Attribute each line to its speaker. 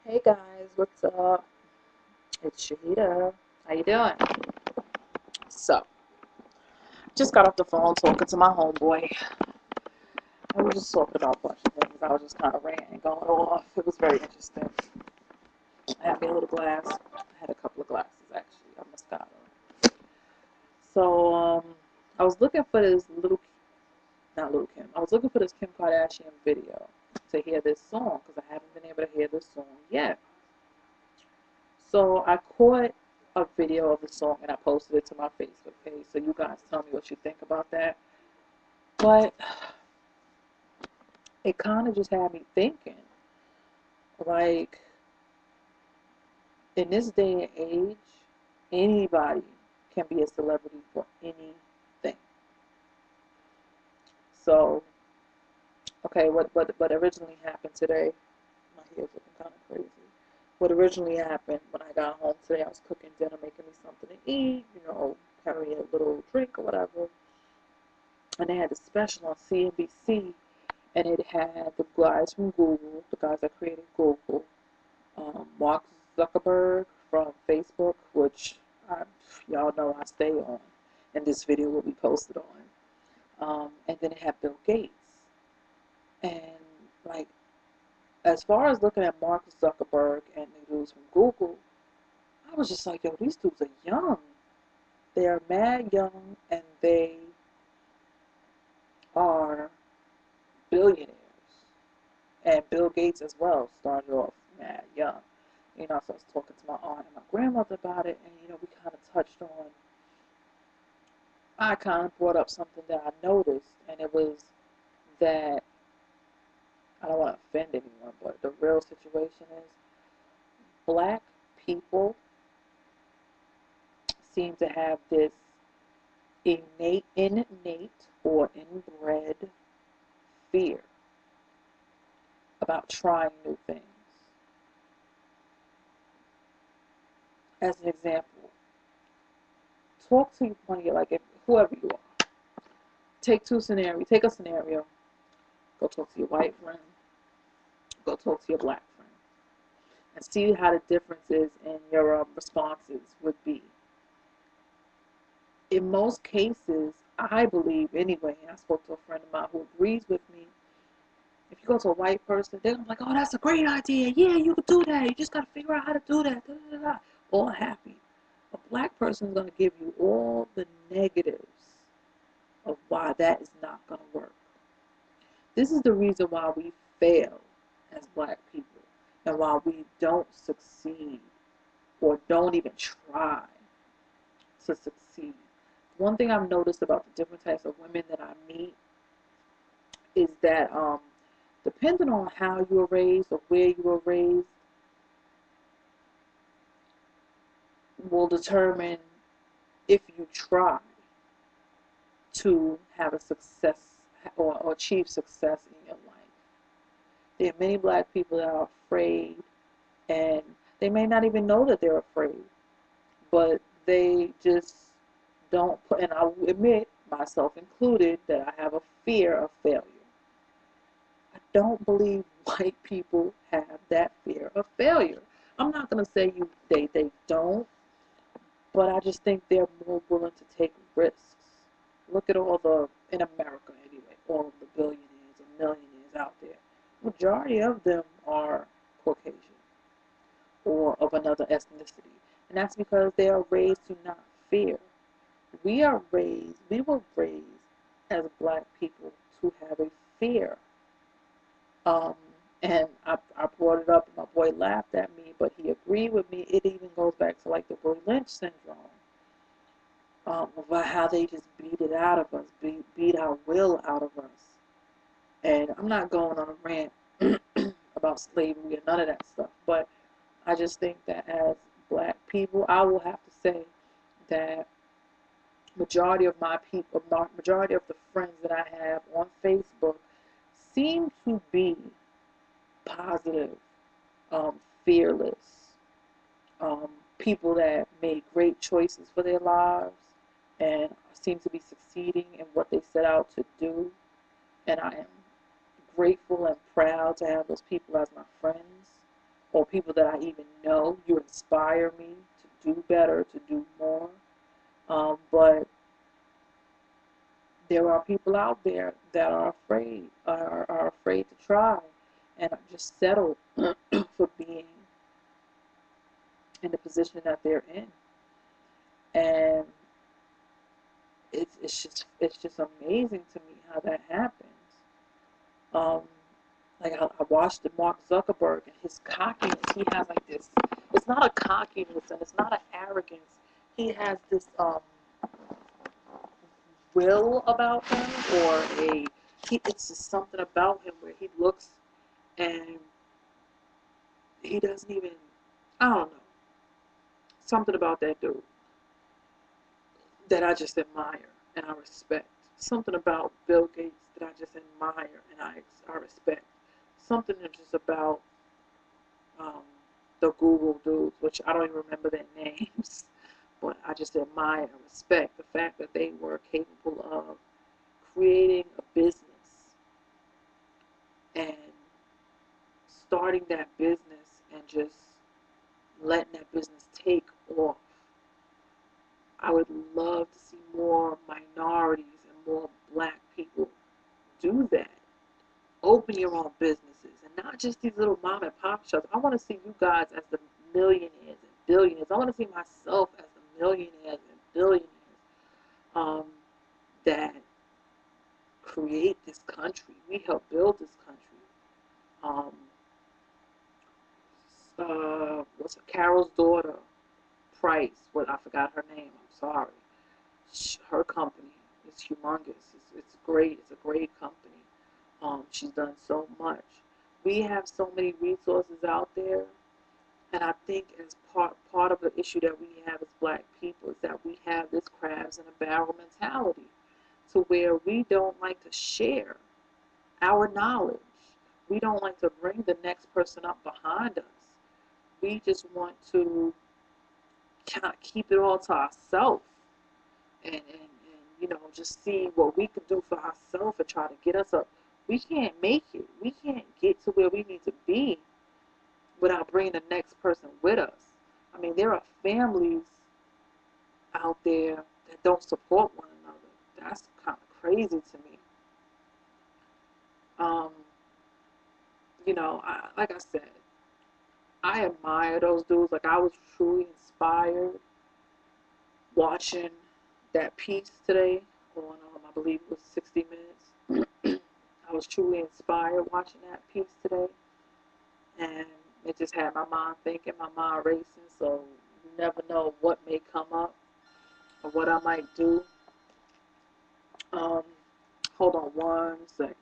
Speaker 1: Hey guys, what's up? It's Shahida. How you doing? So, just got off the phone talking to my homeboy. I was just talking about a bunch of things. I was just kind of ranting, going off. It was very interesting. I had me a little glass. I had a couple of glasses actually. I must got them. So, I was looking for this not little Kim. I was looking for this Kim Kardashian video to hear this song because I haven't been able to hear this song yet. So I caught a video of the song and I posted it to my Facebook page. So you guys tell me what you think about that. But it kind of just had me thinking, like, in this day and age, anybody can be a celebrity for anything. So, okay, what originally happened today, my hair's looking kind of crazy. What originally happened when I got home today, I was cooking dinner, making me something to eat, having a little drink or whatever. And they had a special on CNBC, and it had the guys from Google, the guys that created Google, Mark Zuckerberg from Facebook, which y'all know I stay on, and this video will be posted on. And then it had Bill Gates. And, like, as far as looking at Mark Zuckerberg and the dudes from Google, I was just like, yo, these dudes are young. They are mad young, and they are billionaires. And Bill Gates as well started off mad young. So I was talking to my aunt and my grandmother about it, and, we kind of touched on, I kind of brought up something that I noticed, and it was that, I don't want to offend anyone, but the real situation is black people seem to have this innate or inbred fear about trying new things. As an example, talk to one of your, like, whoever you are. Take a scenario. Go talk to your white friend. Go talk to your black friend. And see how the differences in your responses would be. In most cases, I believe anyway, and I spoke to a friend of mine who agrees with me, if you go to a white person, they're like, oh, that's a great idea. Yeah, you can do that. You just got to figure out how to do that. Da, da, da. All happy. A black person is going to give you all the negatives of why that is not going to work. This is the reason why we fail as black people and why we don't succeed or don't even try to succeed. One thing I've noticed about the different types of women that I meet is that depending on how you were raised or where you were raised will determine if you try to have a success or achieve success in your life. There are many black people that are afraid, and they may not even know that they're afraid, but they just don't put, and I will admit, myself included, that I have a fear of failure. I don't believe white people have that fear of failure. I'm not going to say they don't, but I just think they're more willing to take risks. Look at in America anyway, all of the billionaires and millionaires out there. Majority of them are Caucasian or of another ethnicity. And that's because they are raised to not fear. We were raised as black people to have a fear. And I brought it up and my boy laughed at me, but he agreed with me. It even goes back to like the Willie Lynch syndrome. About how they just beat it out of us, beat our will out of us. And I'm not going on a rant about slavery or none of that stuff, but I just think that as black people, I will have to say that majority of the friends that I have on Facebook seem to be positive, fearless, people that made great choices for their lives and seem to be succeeding in what they set out to do. And I am grateful and proud to have those people as my friends or people that I even know. You inspire me to do better, to do more. But there are people out there that are afraid to try, and are just settled for being in the position that they're in. And it's just amazing to me how that happens. Um, like I watched the Mark Zuckerberg and his cockiness. He has like this. It's not a cockiness and it's not an arrogance. He has this will about him, or it's just something about him where he looks and he doesn't even, I don't know, something about that dude that I just admire and I respect. Something about Bill Gates that I just admire and I respect. Something that's just about um, the Google dudes, which I don't even remember their names, but I just admire and respect the fact that they were capable of creating a business and starting that business and just letting that business take off. I would love to see more minorities and more black people do that. Open your own businesses and not just these little mom and pop shops. I want to see you guys as the millionaires and billionaires. I want to see myself as the millionaires and billionaires that create this country. We help build this country. Um, what's it, Carol's daughter, Price? What, I forgot her name. I'm sorry. Her company is humongous. It's great. It's a great company. She's done so much. We have so many resources out there, and I think as part of the issue that we have as black people is that we have this crabs in a barrel mentality, to where we don't like to share our knowledge. We don't like to bring the next person up behind us. We just want to kind of keep it all to ourselves, and just see what we can do for ourselves and try to get us up. We can't make it. We can't get to where we need to be without bringing the next person with us. I mean, there are families out there that don't support one another. That's kind of crazy to me. Um, like I said, I admire those dudes. Like, I was truly inspired watching that piece today on, I believe it was 60 Minutes. I was truly inspired watching that piece today, and it just had my mind thinking, my mind racing. So you never know what may come up or what I might do. Um, Hold on one second.